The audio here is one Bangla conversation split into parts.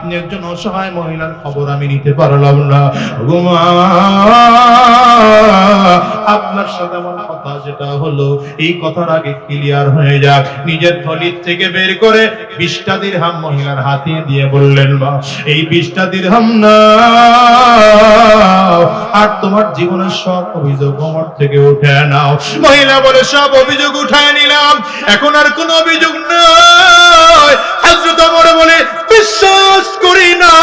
আপনি একজন অসহায় মহিলার খবর আমি নিতে পারলাম না। ওগো মা, আপনার সাথে আমার কথা যেটা হলো এই কথার আগে ক্লিয়ার হয়ে যাক। নিজের থলির থেকে বের করে 20টা দিরহাম মহিলার হাতে দিয়ে বললেন, মা এই 20টা দিরহাম না, আর তোমার জীবনের সব অভিযোগ আমার থেকে উঠে নাও। মহিলা বলে, সব অভিযোগ উঠায় নিলাম, এখন আর কোনো অভিযোগ নাই। হযরত ওমর বলে, বিশ্বাস করি না,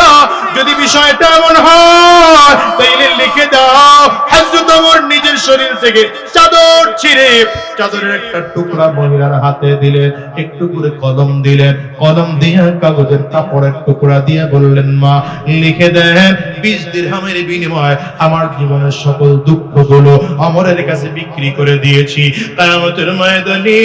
যদি বিষয়টা এমন হয় তাইলে লিখে দাও। হযরত ওমর নিজের শরীর থেকে চাদর ছিঁড়ে চাদরের একটা টুকরা মহিলার হাতে দিলেন, একটু করে কলম দিলেন, কলম দিয়ে কাগজের কাপড়ের টুকরা দিয়ে বললেন, মা লিখে দেন 20 দিরহামের বিনিময়ে আমার জীবনের সকল দুঃখগুলো ওমরের কাছে বিক্রি করে দিয়েছি। কিয়ামতের ময়দানে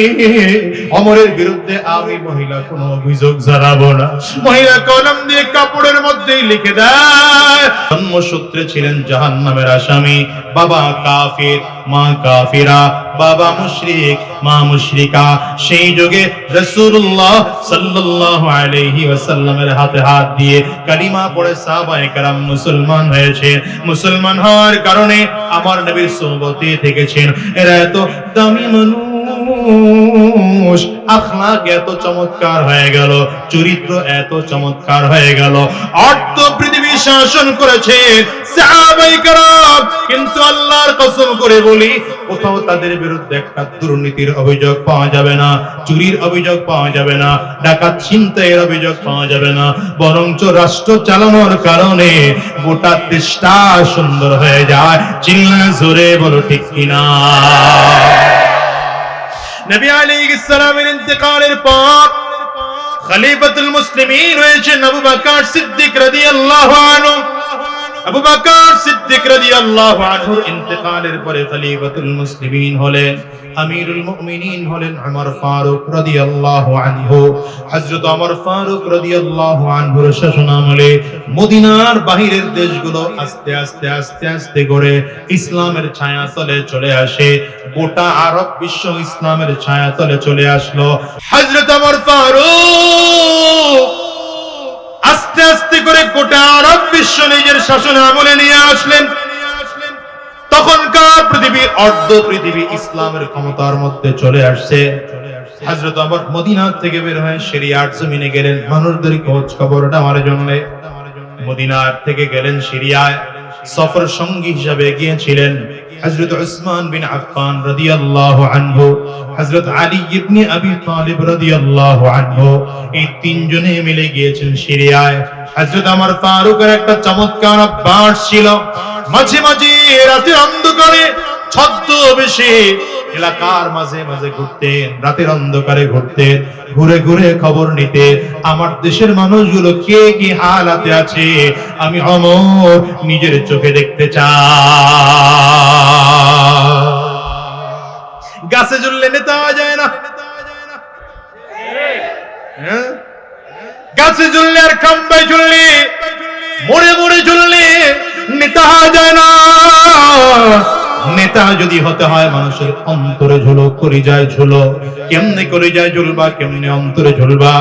ওমরের বিরুদ্ধে আমি মহিলা কোনো অভিযোগ জানাবো না। মহিলা কলম দিয়ে কাপড়ের মধ্যেই লিখে দেয়, জন্মসূত্রে ছিলেন জাহান্নামের আসামি, বাবা কাফির, মা কাফিরা, বাবা মুশরিক, মা মুশরিকা। সেই যুগে রাসূলুল্লাহ সাল্লাল্লাহু আলাইহি ওয়াসাল্লামের হাতে হাত দিয়ে কালিমা পড়ে সাহাবায়ে কেরাম মুসলমান হয়েছে। মুসলমান হওয়ার কারণে আমার নবীর সুহবতে থেকেছেন। এরা এত দামি মানুষ, আখলাক এত চমৎকার হয়ে গেল, চরিত্র এত চমৎকার হয়ে গেল, অর্ধ পৃথিবী শাসন করেছে সাহাবায়ে কেরাম। কিন্তু আল্লাহর কসম করে বলি, কোথাও তাদের বিরুদ্ধে একটা দুর্নীতির অভিযোগ পাওয়া যাবে না, চুরির অভিযোগ পাওয়া যাবে না, ডাকাত ছিনতাইয়ের অভিযোগ পাওয়া যাবে না। বরঞ্চ রাষ্ট্র চালানোর কারণে গোটা দেশটা সুন্দর হয়ে যায়। চিল্লা জোরে বলো ঠিক কিনা? নবী আলাইহিস সালামের ইন্তেকালের পর খলিফাতুল মুসলিমিন হয়েছেন আবু বকর সিদ্দিক রাদিয়াল্লাহু আনহু। আবু বকর সিদ্দিক রাদিয়াল্লাহু আনহুর ইন্তেকালের পরে খলিফাতুল মুসলিমিন হলেন, আমিরুল মুমিনিন হলেন ওমর ফারুক রাদিয়াল্লাহু আনহু। হযরত ওমর ফারুক রাদিয়াল্লাহু আনহুর শাসনামলে মদিনার বাহিরের দেশগুলো আস্তে আস্তে আস্তে আস্তে করে ইসলামের ছায়াতলে চলে আসে। গোটা আরব বিশ্ব ইসলামের ছায়াতলে চলে আসলো। হযরত ওমর ফারুক আস্তে আস্তে করে গোটা আরব বিশ্ব নিজের শাসন আমলে নিয়ে আসলেন। তখনকার পৃথিবীর অর্ধ পৃথিবী ইসলামের ক্ষমতার মধ্যে চলে আসছে। হযরত ওমর মদিনা থেকে বের হয়ে সিরিয়ার জমিনে গেলেন মানুষদের খোঁজ খবর নেওয়ার জন্য। মদিনার থেকে গেলেন সিরিয়ায়, সফর সঙ্গী হিসেবে গিয়েছিলেন হযরত উসমান বিন আফফান রাদিয়াল্লাহু আনহু, হযরত আলী ইবনে আবি তালিব রাদিয়াল্লাহু আনহু। এই তিনজনে মিলে গিয়েছেন সিরিয়ায়। হযরত ওমর ফারুকের একটা চমৎকার অভ্যাস ছিল, মাঝে মাঝে রাতের অন্ধকারে ছদ্মবেশে এলাকার মাঝে মাঝে ঘুরতেন, রাতের অন্ধকারে ঘুরতেন, ঘুরে ঘুরে খবর নিতে আমার দেশের মানুষগুলো কে কি হালাতে আছে আমি ওমর নিজের চোখে দেখতে চাই। গাছে ঝুললে নেতা হওয়া যায় না, গাছে ঝুললে আর খাম্বায় ঝুললে, মোড়ে মোড়ে ঝুললে নেতা হওয়া যায় না। নেতা যদি হতে হয় মানুষের অন্তরে ঝুলো, কলিজায় ঝুলো। কেমনে কলিজায় ঝুলবা, কেমনে অন্তরে ঝুলবা?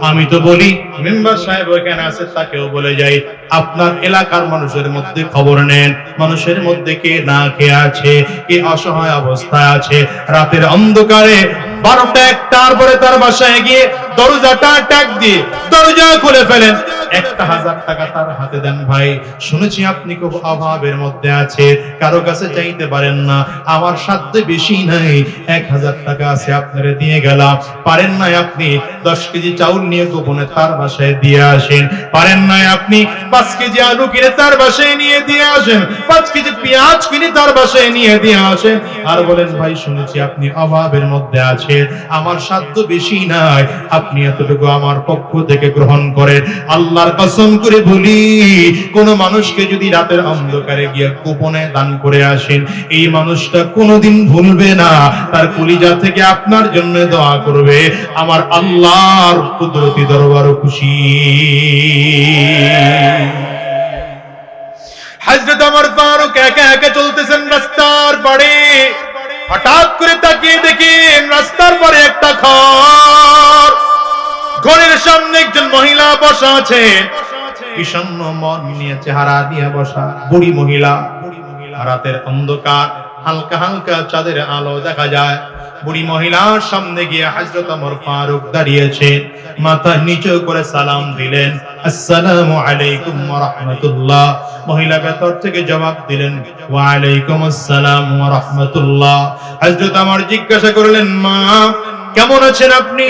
আমি তো বলি, মেম্বার সাহেব ওখানে আছে, তাকেও বলে যাই, আপনার এলাকার মানুষের মধ্যে খবর নেন, মানুষের মধ্যে কে না খেয়ে আছে, কে অসহায় অবস্থায় আছে। রাতের অন্ধকারে 12টা 1টার পরে তার বাসায় গিয়ে দরজাটা টাক দিয়ে দরজা খুলে ফেলেন, 1000 টাকা তার হাতে দেন। ভাই শুনেছি আপনি খুব অভাবের মধ্যে আছে, কারো কাছে চাইতে পারেন না, আমার সাধ্য বেশি নাই, 1000 টাকা আছে আপনারে দিয়ে গেলাম। পারেন নাই আপনি 10 কেজি চাউল নিয়ে গোপনে তার বাসায় দিয়ে আসেন, পারেন নাই আপনি 5 কেজি আলু কিনে তার বাসায় নিয়ে দিয়ে আসেন, 5 কেজি পেঁয়াজ কিনে তার বাসায় নিয়ে দিয়ে আসেন, আর বলেন ভাই শুনেছি আপনি অভাবের মধ্যে আছেন, আমার সাধ্য বেশি নাই, আপনি এতটুকু আমার পক্ষ থেকে গ্রহণ করেন। আল্লাহর কসম করে বলি, কোন মানুষকে যদি রাতের অন্ধকারে গিয়ে গোপনে দান করে আসেন, এই মানুষটা কোনোদিন ভুলবে না, তার কলিজা থেকে আপনার জন্য দোয়া করবে। আমার আল্লাহর কুদরতি দরবার খুশি। হযরত ওমর ফারুক একা একা চলতেছেন রাস্তার পাড়ে, হঠাৎ করে তাকিয়ে দেখেন রাস্তার পাড়ে একটা ঘর, ঘরের সামনে একজন মহিলা বসা আছেন। বিষণ্ণ মন নিয়ে চেহারা দিয়ে বসা বুড়ি মহিলা। রাতের অন্ধকার, হালকা হালকা চাঁদের আলো দেখা যায়। বুড়ি মহিলার সামনে গিয়ে হযরত ওমর ফারুক দাঁড়িয়েছে, মাথা নিচু করে সালাম দিলেন, আসসালামু আলাইকুম ওয়া রাহমাতুল্লাহ। মহিলা ভেতর থেকে জবাব দিলেন, ওয়া আলাইকুম আসসালাম ওয়া রাহমাতুল্লাহ। হযরত ওমর জিজ্ঞাসা করলেন, মা কেমন আছেন আপনি?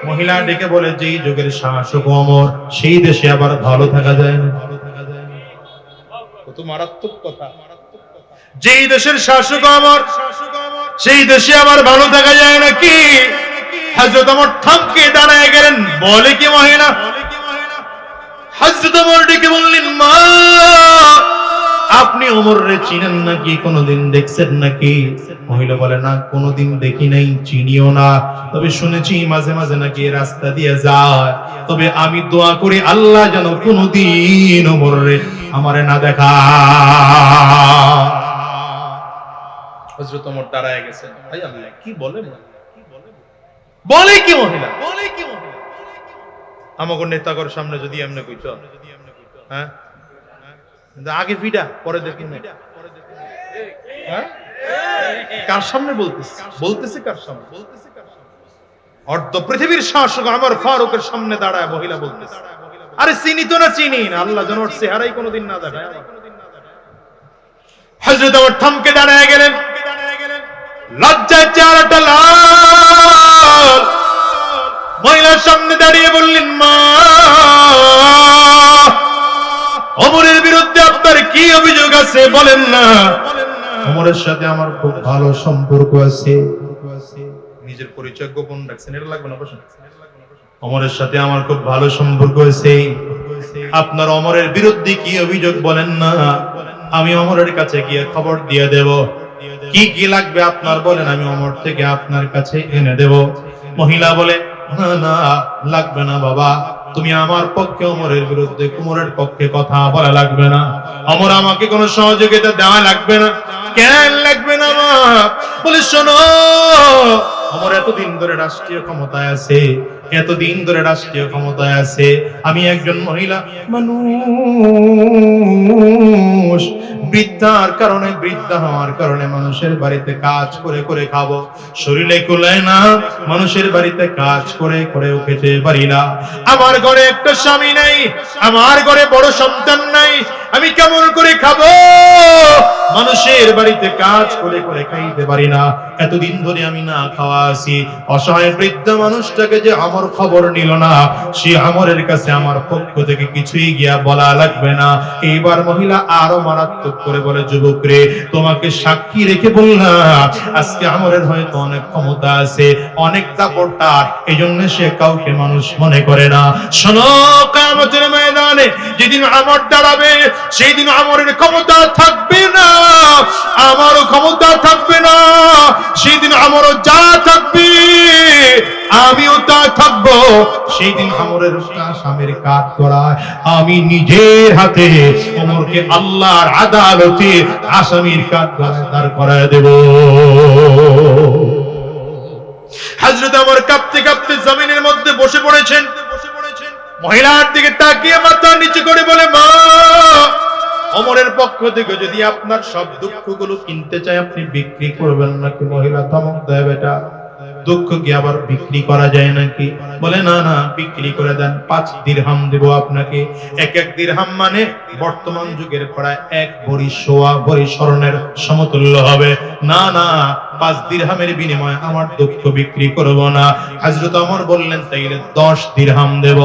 মহিলা ডেকে বলে, যেই যুগের শাসক ওমর, সেই দেশে আবার ভালো থাকা যায় না। কত মারাত্মক কথা! যেই দেশের শাসক ওমর, সেই দেশে আবার ভালো থাকা যায় নাকি? হযরত ওমর থমকে দাঁড়ায় গেলেন। বলে কি মহিলা? হযরত ওমর ডেকে বললেন, মা আপনি ওমরে চিনেন নাকি? কোনদিন দেখছেন নাকি? মহিলা বলে, না কোনদিন দেখি নাই, চিনিও না, তবে শুনেছি মাঝে মাঝে নাকি রাস্তা দিয়ে যায়। তবে আমি দোয়া করি আল্লাহ যেন কোনদিন ওমরে আমারে না দেখা। হযরত ওমর দাঁড়ায় গেছেন। ভাই আল্লাহ কি বলে? বলে কি মহিলা? আমাগো নেতাগর সামনে যদি এমনি কইতো, হ্যাঁ আগে ভিডা পরে দেখি না, হ্যাঁ কার সামনে বলতেছে কার সামনে? অর্ধ পৃথিবীর শাসক ওমর ফারুকের সামনে দাঁড়ায় মহিলা বলতেছে, আরে চিনি তো না, চিনি না, আল্লাহ যেন ওর চেহারাই কোনোদিন না দেখায়। হযরত ওমর থমকে দাঁড়ায় গেলেন, লজ্জায় চেহারাটা লাল। মহিলার সামনে দাঁড়িয়ে বললেন, মা ওমরের বিরুদ্ধে আপনার কি অভিযোগ আছে বলেন না। ওমরের সাথে আমার খুব ভালো সম্পর্ক আছে। নিজের পরিচয় গোপন রাখছেন, এটা লাগবে না, বসেন। ওমরের সাথে আমার খুব ভালো সম্পর্ক আছে। আপনার ওমরের বিরুদ্ধে কি অভিযোগ বলেন না, আমি ওমরের কাছে গিয়ে খবর দিয়ে দেব। কি কি লাগবে আপনার বলেন, আমি ওমর থেকে আপনার কাছে এনে দেব। মহিলা বলে, না না লাগবে না বাবা, তুমি আমার পক্ষে ওমরের বিরুদ্ধে ওমরের পক্ষে কথা বলা লাগবে না। ওমর আমাকে কোনো সহযোগিতা দেওয়া লাগবে না। কেন লাগবে না মা? বলে শোনো, ওমর এতদিন ধরে রাষ্ট্রীয় ক্ষমতায় আছে, এতদিন ধরে রাষ্ট্রীয় ক্ষমতায় আছে। আমি একজন মহিলা মানুষ, বৃদ্ধার কারণে, বৃদ্ধা হওয়ার কারণে মানুষের বাড়িতে কাজ করে করে খাবো, শরীরে কুলায় না, মানুষের বাড়িতে কাজ করে করেও খেতে পারি না। আমার ঘরে একটা স্বামী নাই, আমার ঘরে বড় সন্তান নাই, আমি কেমন করে খাবো? মানুষের বাড়িতে কাজ করে করে খাইতে পারি না। এতদিন ধরে আমি না খাওয়া আছি। অসহায় বৃদ্ধ মানুষটাকে যে আমার খবর নিল না, সে আমরের কাছে আমার পক্ষ থেকে কিছুই গিয়া বলা লাগবে না। এইবার মহিলা আরো মারাত্মক করে বলে, যুবক রে, তোমাকে সাক্ষী রেখে বললাম, আজকে আমরের হয়তো অনেক ক্ষমতা আছে, অনেক দাপটদার, এই জন্য সে কাউকে মানুষ মনে করে না। শোনো, কিয়ামতের ময়দানে যেদিন আমর দাঁড়াবে, সেই দিন আমরের ক্ষমতা থাকবে না, আমারও ক্ষমতা থাকবে না। সেই দিন আমারও যা থাকবে আমিও তা থাকবো। সেই দিন আমরের স্বামীর কাজ করায় আমি নিজের হাতে ওমরকে আল্লাহর আদালতে আসামির কাজ করায় দাঁড় করায় দেব। হযরত ওমর কাঁপতে কাঁপতে জমিনের মধ্যে বসে পড়েছেন। মহিলার দিকে তাকিয়ে মাথা নিচু করে বলে, মা ওমরের পক্ষ থেকে যদি আপনার সব দুঃখগুলো কিনতে চাই, আপনি বিক্রি করবেন নাকি? মহিলা ধমক দেয়, বেটা দুঃখ কি আবার বিক্রি করা যায় নাকি? বলে, না না বিক্রি করে দেন, 5 দিরহাম দেব আপনাকে। এক দিরহাম মানে বর্তমান যুগের প্রায় 1 ভরি সোয়া ভরি স্বর্ণের সমতুল্য হবে। না না, 5 দিরহামের বিনিময়ে আমার দুঃখ বিক্রি করব না। হযরত ওমর বললেন, তাইলে 10 দিরহাম দেব।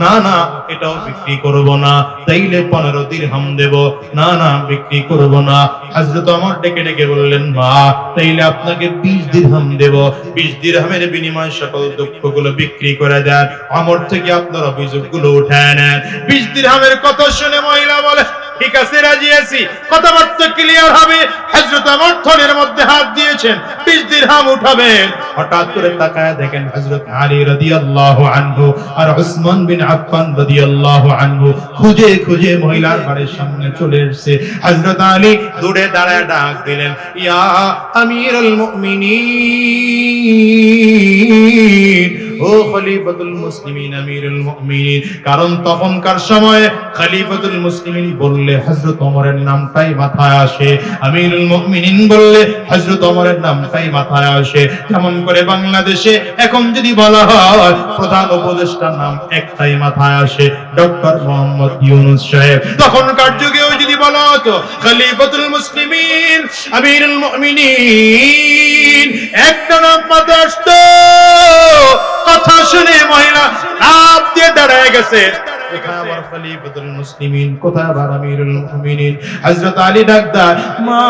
না না, এটাও বিক্রি করব না। তাইলে 15 দিরহাম দেব। না না, বিক্রি করব না। হযরত ওমর ডেকে ডেকে বললেন, মা তাইলে আপনাকে 20 দিরহাম দেব। 20 দিরহামের বিনিময়ে সকল দুঃখগুলো বিক্রি করে দেন, ওমর থেকে আপনার অভিযোগগুলো উঠায় নেন। 20 দিরহামের কথা শুনে মহিলা বলে, ঠিক আছে রাজি আছি, কথাবার্তা ক্লিয়ার হবে। হযরত ওমর থলের মধ্যে হাত দিয়েছেন, 20 দিরহাম উঠাবেন। হঠাৎ করে তাকায় দেখেন হযরত আলী রাদিয়াল্লাহু আনহু আর উসমান বিন আফফান রাদিয়াল্লাহু আনহু খুঁজে খুঁজে মহিলার বাড়ির সামনে চলে এসেছে। হযরত আলী দূরে দাঁড়ায় ডাক দিলেন, ইয়া আমিরুল মুমিনিন ও খলিফাতুল মুসলিমিন আমিরুল মুমিনিন। কারণ তখনকার সময়ে খলিফাতুল মুসলিমিন বললে হযরত ওমরের নামটাই মাথায় আসে, আমিরুল মুমিনিন বললে হযরত ওমরের নামটাই মাথায় আসে। যেমন করে বাংলাদেশে এখন যদি বলা হয় প্রধান উপদেষ্টার নাম একটাই মাথায় আসে, ডক্টর মোহাম্মদ ইউনূস সাহেব। তখনকার যুগেও যদি বলা হতো খলিফাতুল মুসলিমিন আমিরুল মুমিনিন, একটা নাম মাথায় আসতো। কথা শুনে মহিলা লাফ দিয়ে দাঁড়ায় গেছে, কোথায় আবার খলিফাতুল মুসলিমিন, কোথায় আবার আমিরুল মুমিনিন। হযরত আলী ডাকদার, মা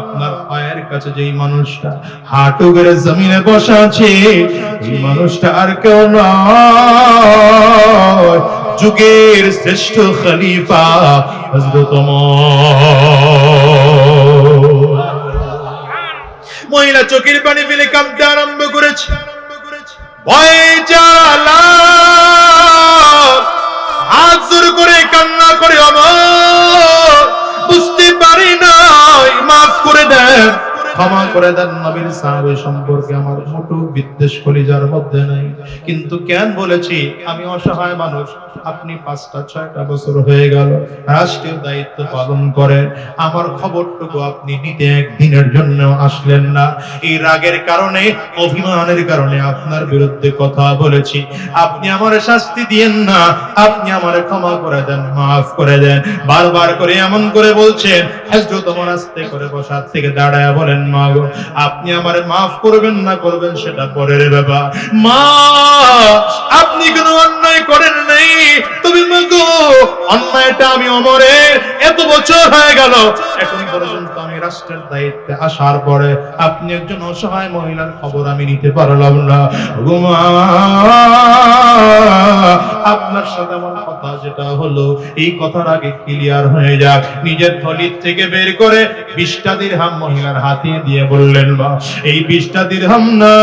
আপনার পায়ের কাছে যেই মানুষটা হাঁটু গেড়ে জমিনে বসা আছে, এই মানুষটা আর কেউ নয়, যুগের শ্রেষ্ঠ খলিফা হযরত ওমর। মহিলা চোখের পানি ফেলে কাঁদতে আরম্ভ করেছে, ভয়ে জ্বালা হাত জোর করে কান্না করে, ওমর বুঝতে পারি নাই, মাফ করে দেন, ক্ষমা করে দেন। নবীর সাহাবী সম্পর্কে আমার মোটো বিদ্বেষ কলিজার মধ্যে নাই, কিন্তু কেন বলেছি আমি অসহায় মানুষ। আপনি 5টা-6টা বছর হয়ে গেল রাষ্ট্রের দায়িত্ব পালন করেন, আমার খবরটুকু আপনি নিতে একদিনের জন্য আসলেন না। এই রাগের কারণে, অভিমানের কারণে আপনার বিরুদ্ধে কথা বলেছি। আপনি আমার শাস্তি দিয়েন না, আপনি আমার ক্ষমা করে দেন, মাফ করে দেন। বারবার করে এমন করে বলছেন। হযরত ওমর আস্তে করে বসা থেকে দাঁড়ায় বলেন, মা গো, আপনি আমারে মাফ করবেন না করবেন সেটা পরের ব্যাপার। মা, আপনি কোনো অন্যায় করেন নাই, তবে মা গো, অন্যায়টা আমি ওমরের, এত বছর হয়ে গেল এখন পর্যন্ত আমি রাষ্ট্রের দায়িত্বে আসার পরে আপনি একজন অসহায় মহিলার খবর আমি নিতে পারলাম না। গো মা, আপনার সাথে আমার কথা যেটা হলো, এই কথার আগে ক্লিয়ার হয়ে যাক। নিজের থলি থেকে বের করে 20টা দিরহাম মহিলার হাতে দিয়ে বললেন, মা, এই 20টা দিরহাম না,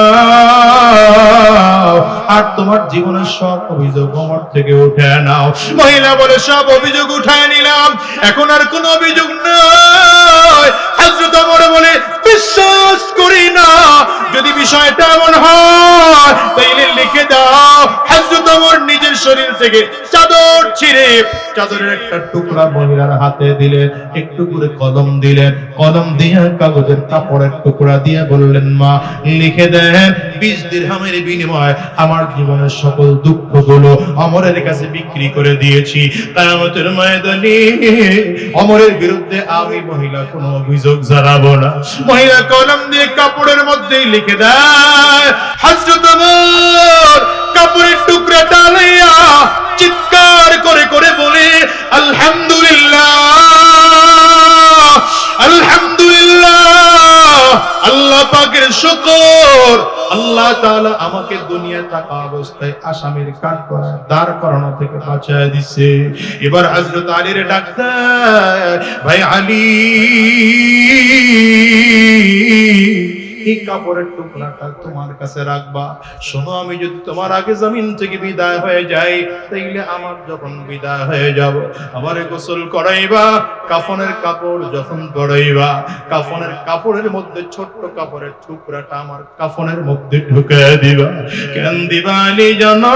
আর তোমার জীবনের সব অভিযোগ ওমর থেকে উঠে নাও। মহিলা বলে, সব অভিযোগ উঠায় নিলাম, এখন আর কোনো অভিযোগ নাই। হযরত ওমর বলে, বিশ্বাস করি না, যদি বিষয়টা এমন হয় তাইলে লিখে দাও। হযরত ওমর নিজের শরীর থেকে চাদর ছিঁড়ে চাদরের একটা টুকরা মহিলার হাতে দিলেন, একটু করে কলম দিলেন, কলম দিয়ে কাগজের কাপড়ের টুকরা দিয়ে বললেন, মা, লিখে দেন 20 দিরহামের বিনিময়ে আমার জীবনের সকল দুঃখগুলো ওমরের কাছে বিক্রি করে দিয়েছি। কিয়ামতের ময়দানে ওমরের বিরুদ্ধে আমি মহিলা কোনো অভিযোগ জানাবো না। মহিলা কলম দিয়ে কাপড়ের মধ্যেই লিখে দেয়। হযরত ওমর কাপড়ের টুকরা ডালাইয়া চিৎকার করে করে বলে, আলহামদুলিল্লাহ, আলহামদুলিল্লাহ, আল্লাহ পাকের শুকর, আল্লাহ তাআলা আমাকে দুনিয়া থাকা অবস্থায় আসামির কাঠগড়ায় দাঁড় করানো থেকে বাঁচায় দিছে। এবার হযরত আলীর ডাক দেয়, ভাই আলী, এই কাপড়ের টুকরাটা তোমার কাছে রাখবা। শোনো, আমি যদি তোমার আগে জমিন থেকে বিদায় হয়ে যাই, তাইলে আমার যখন বিদায় হয়ে যাব, আমারে গোসল করাইবা, কাফনের কাপড় যখন পরাইবা, কাফনের কাপড়ের মধ্যে ছোট্ট কাপড়ের টুকরাটা আমার কাফনের মধ্যে ঢুকে দিবা। কেন দিবা আলী জানো?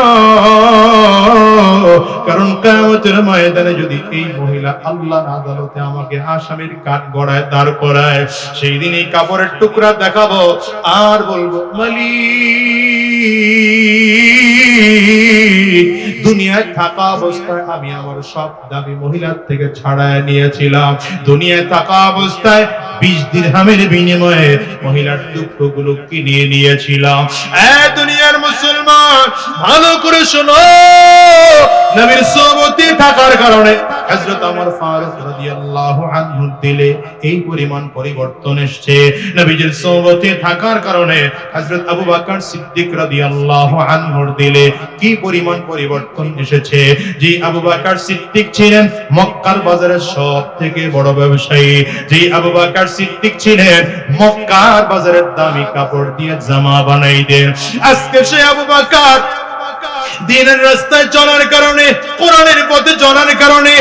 কারণ কিয়ামতের ময়দানে যদি এই মহিলা আল্লাহর আদালতে আমাকে আসামির কাঠগড়ায় দাঁড় করায়, সেই দিন এই কাপড়ের টুকরা দেখাবো আর বলবো, মালিক, দুনিয়ায় থাকা অবস্থায় আমি আমার সব দাবি মহিলার থেকে ছাড়ায় নিয়েছিলাম। দুনিয়ায় থাকা অবস্থায় 20 দিরহামের বিনিময়ে মহিলার দুঃখগুলো কিনে নিয়েছিলাম। দুনিয়ার মুসলমান, ভালো করে শোনো, নবীর সোহবতে থাকার কারণে হযরত ওমর ফারুক রাদিয়াল্লাহু আনহু দিলে এই পরিমাণ পরিবর্তন এসেছে। নবীজির সোহবতে থাকার কারণে হযরত আবু বকর সিদ্দিক রাদিয়াল্লাহু আনহুর দিলে কি পরিমাণ পরিবর্তন এসেছে। যে আবু বকর সিদ্দিক ছিলেন মক্কার বাজারের সবথেকে বড় ব্যবসায়ী, যে আবু বকর সিদ্দিক ছিলেন মক্কার বাজারের দামি কাপড় দিয়ে জামা বানাইতেন, আজকে সে আবু বকর দ্বীনের রাস্তায় চলার কারণে, কোরআনের পথে চলার কারণে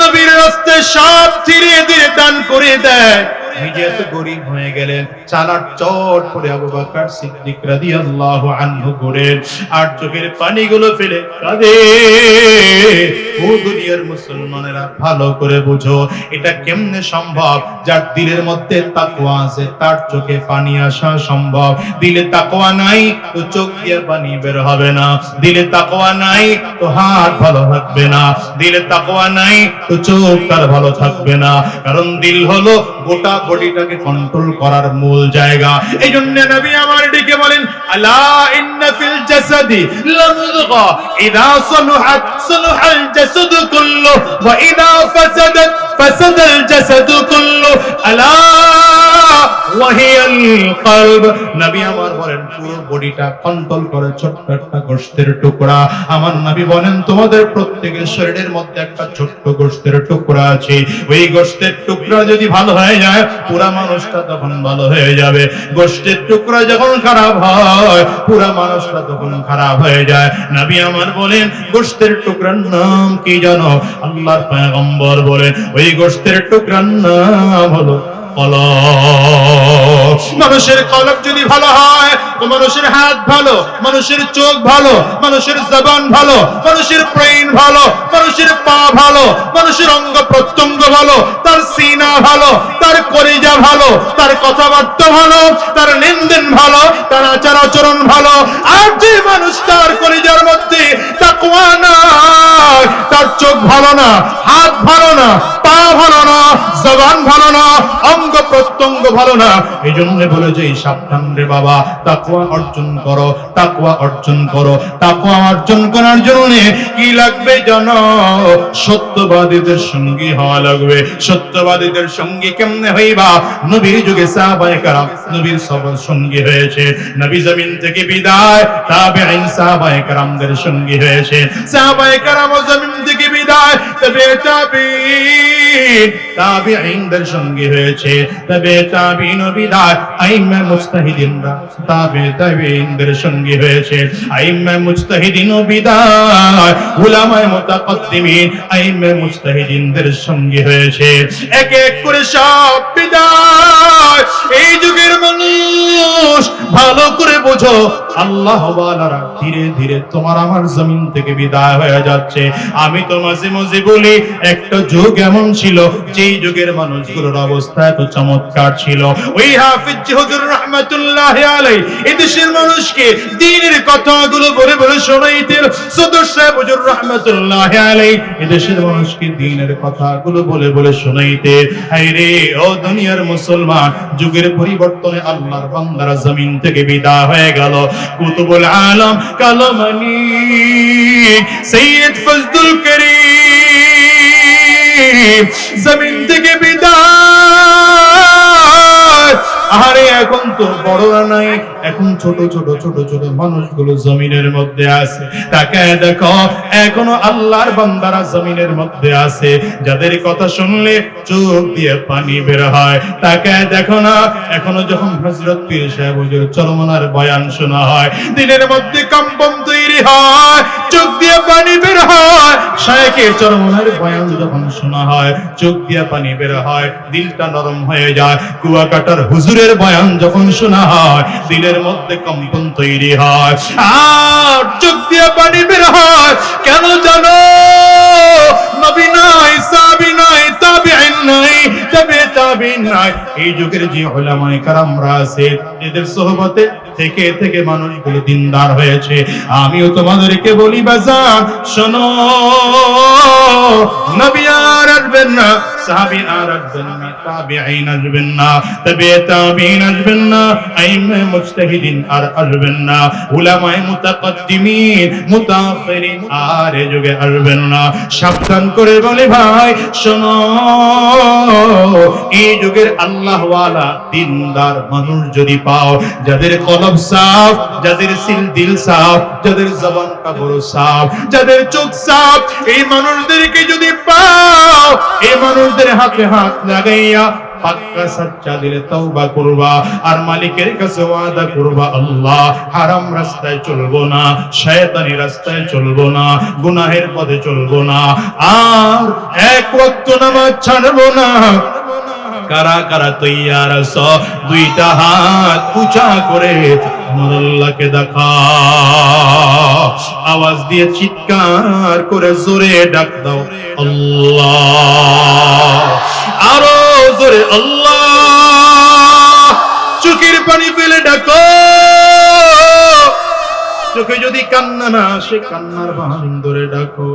নবীর রাস্তায় সব ধীরে ধীরে দান করে দেয়। নিজে এত গরিব হয়ে গেলেন, চালার চট করে আবু বকর সিদ্দিক রাদিয়াল্লাহু আনহু করেন আর চোখের পানিগুলো ফেলে কাঁদে। ও দুনিয়ার মুসলমানেরা, ভালো করে বুঝো এটা কেমনে সম্ভব? যার দিলের মধ্যে তাকওয়া আছে তার চোখে পানি আসা সম্ভব। দিলে তাকওয়া নাই তো চোখ দিয়ে পানি বের হবে না, দিলে তাকওয়া নাই তো হাত ভালো থাকবে না, দিলে তাকওয়া নাই তো চোখ তার ভালো থাকবে না। কারণ দিল হলো গোটা বডিটাকে কন্ট্রোল করার মূল জায়গা। এই জন্য নবী আমার ডেকে বলেন, আলা ইন্না ফিল জাসাদি লামুদগা ইযা সালুহাত সালুহাল জাসাদু কুল্লু ওয়া ইযা ফাসাদাত ফাসাদাল জাসাদু কুল্লু আলা ওয়াহিয়াল কলব। নবী আমার বলেন পুরো বডিটা কন্ট্রোল করে ছোট্ট একটা গোশতের টুকরা। আমার নবী বলেন তোমাদের প্রত্যেকের শরীরের মধ্যে একটা ছোট্ট গোশতের টুকরা আছে, ওই গোশতের টুকরা যদি ভালো হয়ে যায় পুরা মানুষটা তখন ভালো হয়ে যাবে। গোশতের টুকরা যখন খারাপ হয় পুরা মানুষটা তখন খারাপ হয়ে যায়। নবী আমার বলেন গোশতের টুকরার নাম কি জানো? আল্লাহর পয়গম্বর বলেন ওই গোশতের টুকরার নাম হলো কলব। মানুষের কলব যদি ভালো হয় তো মানুষের হাত ভালো, মানুষের চোখ ভালো, মানুষের জবান ভালো, মানুষের ব্রেইন ভালো, মানুষের পা ভালো, মানুষের অঙ্গ প্রত্যঙ্গ ভালো, তার সিনা ভালো, তার কলিজা ভালো, তার কথাবার্তা ভালো, তার লেনদেন ভালো, তার আচার আচরণ ভালো। আর যে মানুষ তার কলিজার মধ্যে তাকওয়া নাই, তার চোখ ভালো না, হাত ভালো না, পা ভালো না, জবান ভালো না, অঙ্গ প্রত্যঙ্গ ভালো না। এই জন্য বলে যে সাবধান রে বাবা, তাকওয়া অর্জন করো, তাকওয়া অর্জন করো। তাকওয়া অর্জন করার জন্য কি লাগবে জানো? সত্যবাদীদের সঙ্গী হওয়া লাগবে। সত্যবাদীদের সঙ্গী কেমনে হইবা? নবীর যুগে সাহাবায়ে কেরাম নবীর সঙ্গী হয়েছে, নবী জমিন থেকে বিদায় তাবেঈন সাহাবায়ে কেরামদের সঙ্গী হয়েছে, সাহাবায়ে কেরাম জমিন থেকে বিদায় তাবেঈনদের সঙ্গী হয়েছে, তাবেঈন বিদায় আইম্মে মুজতাহিদিনরা তাবেঈনদের সঙ্গী হয়েছে, আইম্মে মুজতাহিদিন বিদায় উলামায়ে মুতাকাদ্দিমিন আইম্মে মুজতাহিদিনদের সঙ্গী হয়েছে। এক এক করে সব বিদায়। এই যুগের মানুষ ভালো করে বোঝো, আল্লাহ ওয়ালারা ধীরে ধীরে তোমার আমার জমিন থেকে বিদায় হয়ে যাচ্ছে। আমি তো মাঝে মাঝে বলি একটা যুগ এমন ছিল যেই যুগের মানুষগুলোর অবস্থা এত চমৎকার ছিল। ওই হাফিজ হুজুর রাহমাতুল্লাহি আলাইহি এদেশের মানুষকে দ্বীনের কথাগুলো বলে বলে শোনাইতেন। সদর সাহেব হুজুর রাহমাতুল্লাহি আলাইহি এদেশের মানুষকে দ্বীনের কথাগুলো বলে বলে শোনাইতেন। হায়রে ও দুনিয়ার মুসলমান, যুগের পরিবর্তনে আল্লাহর বান্দারা জমিন থেকে বিদায় হয়ে গেল। কুতুবুল আলম কালো মালিক সৈয়দ ফজলুল করিম জমিন থেকে বিদায়। আরে এখন তো বড়রা নাই, এখন ছোট ছোট ছোট ছোট মানুষগুলো জমিনের মধ্যে আছে। তাকায় দেখো এখনো আল্লাহর বান্দারা জমিনের মধ্যে আছে, যাদের কথা শুনলে চোখ দিয়ে পানি বের হয়। তাকায় দেখো না এখনো যখন হযরত পীর সাহেব হুজুর চরমনার বয়ান শোনা হয়, দিনের মধ্যে কম্পন তৈরি হয়, চোখ দিয়ে পানি বের হয়। শায়েখের চরমনার বয়ান যখন শোনা হয় চোখ দিয়ে পানি বের হয়, দিলটা নরম হয়ে যায়। কুয়াকাটার হুজুরের বয়ান যখন শোনা হয় দিলের মধ্যে কম্পন তৈরি হয় আর চোখ দিয়ে পানি বের হয়। কেন জানো? নবী নাই, সাহাবী নাই, তাবেঈন নাই, তাবেঈন নাই। এই যুগের যে উলামায়ে কেরামরা আছে এদের সোহবতে থেকে থেকে মানুষগুলো দিনদার হয়েছে। আমিও তোমাদেরকে বলি বাজার শোনো, নবী আর আসবেন না, সাহাবী আর আসবেন না, তাবেঈন আসবেন না, তাবেঈন আসবেন না, আইম্মে মুজতাহিদিন আর আসবেন না, উলামায়ে মুতাকাদ্দিমিন মুতাআখিরিন আর এই যুগে আসবেন না। সাবধান করে বলে ভাই শোনো, এই যুগের আল্লাহ ওয়ালা দিনদার মানুষ যদি পাও, যাদের কলব সাফ, যাদের দিল সাফ, যাদের জবানটা বড় সাফ, যাদের চোখ সাফ, এই মানুষদেরকে যদি পাও, এই মানুষদের হাতে হাত লাগাইয়া পাক্কা সচ্চা দিলে তওবা করবা আর মালিকের কাছে ওয়াদা করবা, আল্লাহ হারাম রাস্তায় চলবো না, শয়তানি রাস্তায় চলবো না, গুনাহের পথে চলবো না, আর এক ওয়াক্ত নামাজ ছাড়বো না। কারা কারা তৈয়ার আছো দুইটা হাত উঁচা করে আমার আল্লাহকে দেখাও আওয়াজ দিয়ে চিৎকার করে জোরে ডাক দাও আল্লাহ আরো জোরে আল্লাহ চোখের পানি ফেলে ডাকো চোখে যদি কান্না না আসে কান্নার বাহান ধরে ডাকো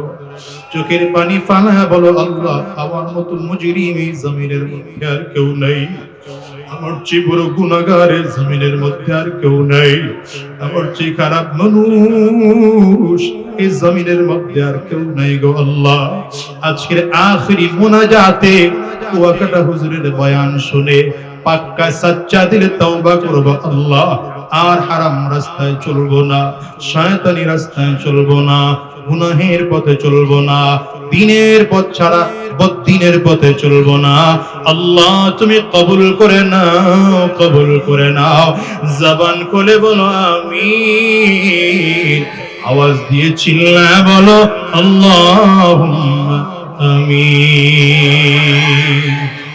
চোখের পানি ফালা বলো আল্লাহ আমার মতো মুজরিম এই জমিনের মধ্যে আর কেউ নাই আমার চেয়ে বড় গুনাহগার এই জমিনের মধ্যে আর কেউ নাই আমার চেয়ে খারাপ মানুষ এই জমিনের মধ্যে আর কেউ নাই গো আল্লাহ আজকের আখিরি মুনাজাতে কুয়াকাটা হুজুরের বয়ান শুনে পাক্কা সাচ্চা দিলে তওবা করব আল্লাহ আর হারাম রাস্তায় চলবো না শয়তানি রাস্তায় চলবো না গুনাহের পথে চলবো না দিনের পথ ছাড়া বদ্দিনের পথে চলবো না আল্লাহ তুমি কবুল করে নাও জবান খুলে বলো আমিন আওয়াজ দিয়ে চিল্লায় বলো আল্লাহুম্মা আমিন